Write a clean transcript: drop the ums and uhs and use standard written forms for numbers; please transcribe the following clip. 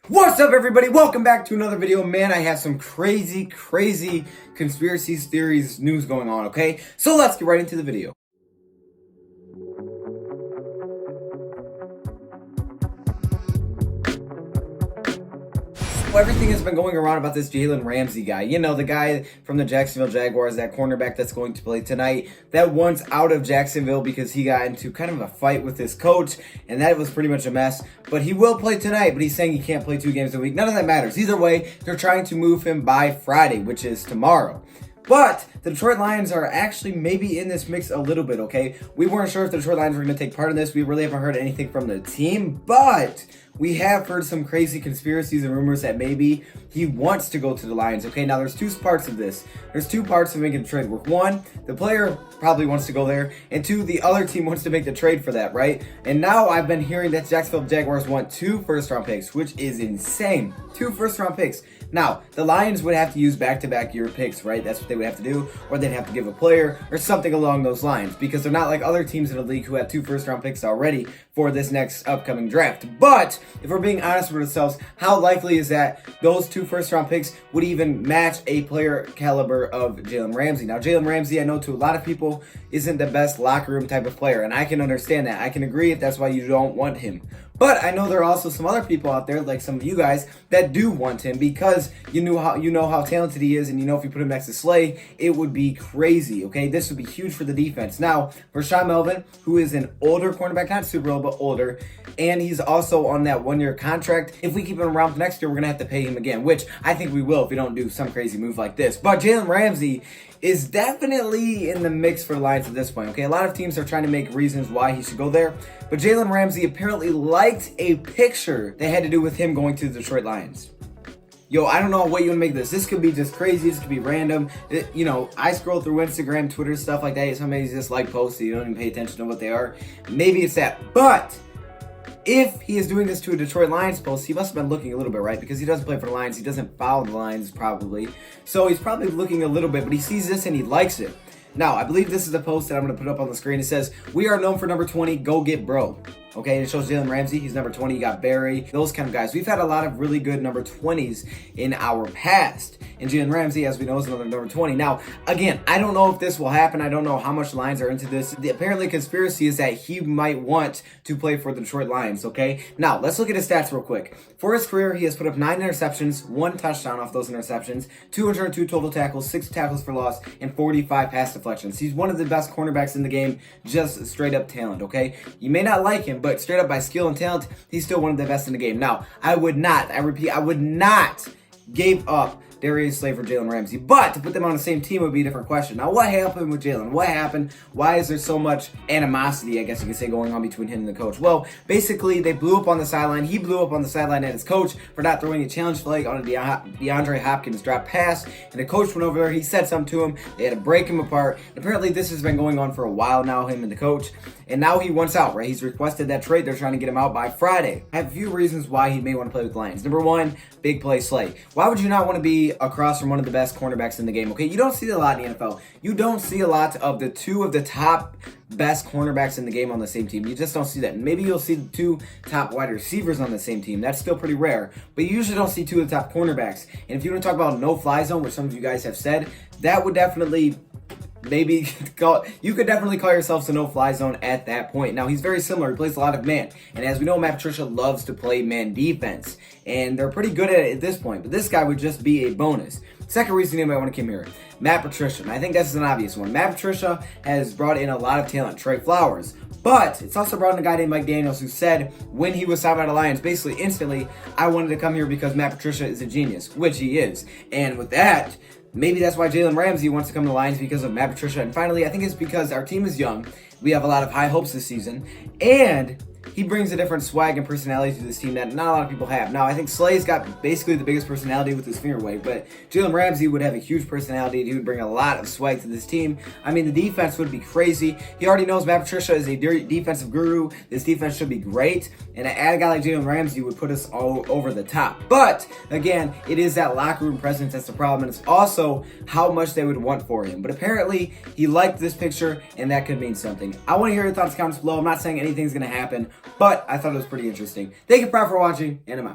What's up, everybody? Welcome back to another video. Man, I have some crazy conspiracy theories news going on, okay? So let's get right into the video. Everything has been going around about this Jalen Ramsey guy. You know, the guy from the Jacksonville Jaguars, that cornerback that's going to play tonight, that one's out of Jacksonville because he got into kind of a fight with his coach, and that was pretty much a mess. But he will play tonight, but he's saying he can't play 2 games a week. None of that matters. Either way, they're trying to move him by Friday, which is tomorrow. But the Detroit Lions are actually maybe in this mix a little bit, okay? We weren't sure if the Detroit Lions were going to take part in this. We really haven't heard anything from the team, but we have heard some crazy conspiracies and rumors that maybe he wants to go to the Lions, okay? Now, there's 2 parts of this. There's 2 parts of making the trade work. 1, the player probably wants to go there, and 2, the other team wants to make the trade for that, right? And now I've been hearing that Jacksonville Jaguars want 2 first-round picks, which is insane. 2 first-round picks. Now, the Lions would have to use back-to-back year picks, right? That's what they would have to do, or they'd have to give a player or something along those lines, because they're not like other teams in the league who have 2 first-round picks already for this next upcoming draft. But if we're being honest with ourselves, how likely is that those 2 first-round picks would even match a player caliber of Jalen Ramsey? Now, Jalen Ramsey, I know to a lot of people, isn't the best locker room type of player, and I can understand that. I can agree if that's why you don't want him. But I know there are also some other people out there, like some of you guys, that do want him because you know how talented he is, and you know if you put him next to Slay, it would be crazy, okay? This would be huge for the defense. Now, for Sean Melvin, who is an older cornerback, not super old, but older, and he's also on that 1-year contract. If we keep him around for next year, we're going to have to pay him again, which I think we will if we don't do some crazy move like this. But Jalen Ramsey is definitely in the mix for the Lions at this point, okay? A lot of teams are trying to make reasons why he should go there, but Jalen Ramsey apparently liked a picture that had to do with him going to the Detroit Lions. Yo, I don't know what you want to make of this. This could be just crazy. This could be random. I scroll through Instagram, Twitter, stuff like that. Somebody's just like posts, you don't even pay attention to what they are. Maybe it's that. But if he is doing this to a Detroit Lions post, he must have been looking a little bit, right? Because he doesn't play for the Lions. He doesn't follow the Lions, probably. So he's probably looking a little bit, but he sees this and he likes it. Now, I believe this is the post that I'm going to put up on the screen. It says, "We are known for number 20, go get bro." Okay, and it shows Jalen Ramsey. He's number 20. You got Barry, those kind of guys. We've had a lot of really good number 20s in our past. And Jalen Ramsey, as we know, is another number 20. Now, again, I don't know if this will happen. I don't know how much Lions are into this. The apparently conspiracy is that he might want to play for the Detroit Lions, okay? Now, let's look at his stats real quick. For his career, he has put up 9 interceptions, 1 touchdown off those interceptions, 202 total tackles, 6 tackles for loss, and 45 pass deflections. He's one of the best cornerbacks in the game, just straight up talent, okay? You may not like him, but straight up by skill and talent, he's still one of the best in the game. Now, I repeat, I would not give up Darius Slay for Jalen Ramsey, but to put them on the same team would be a different question. Now, what happened with Jalen? What happened? Why is there so much animosity, I guess you could say, going on between him and the coach? Well, basically, they blew up on the sideline. He blew up on the sideline at his coach for not throwing a challenge flag on a DeAndre Hopkins drop pass, and the coach went over there. He said something to him. They had to break him apart. Apparently, this has been going on for a while now, him and the coach, and now he wants out, right? He's requested that trade. They're trying to get him out by Friday. I have a few reasons why he may want to play with the Lions. Number 1, big play Slay. Why would you not want to be across from one of the best cornerbacks in the game, okay? You don't see a lot in the NFL. You don't see a lot of the 2 of the top best cornerbacks in the game on the same team. You just don't see that. Maybe you'll see the 2 top wide receivers on the same team. That's still pretty rare, but you usually don't see 2 of the top cornerbacks. And if you want to talk about no-fly zone, which some of you guys have said, that would definitely you could definitely call yourselves a no-fly zone at that point. Now, he's very similar. He plays a lot of man. And as we know, Matt Patricia loves to play man defense. And they're pretty good at it at this point. But this guy would just be a bonus. Second reason you might want to come here, Matt Patricia. And I think that's an obvious one. Matt Patricia has brought in a lot of talent. Trey Flowers. But it's also brought in a guy named Mike Daniels who said when he was signed by the Lions, basically instantly, I wanted to come here because Matt Patricia is a genius, which he is. And with that, maybe that's why Jalen Ramsey wants to come to the Lions, because of Matt Patricia. And finally, I think it's because our team is young. We have a lot of high hopes this season. And he brings a different swag and personality to this team that not a lot of people have. Now, I think Slay's got basically the biggest personality with his finger wave, but Jalen Ramsey would have a huge personality. He would bring a lot of swag to this team. I mean, the defense would be crazy. He already knows Matt Patricia is a defensive guru. This defense should be great, and to add a guy like Jalen Ramsey would put us all over the top. But, again, it is that locker room presence that's the problem, and it's also how much they would want for him. But apparently, he liked this picture, and that could mean something. I want to hear your thoughts in the comments below. I'm not saying anything's going to happen, but I thought it was pretty interesting. Thank you for watching, and I'm out.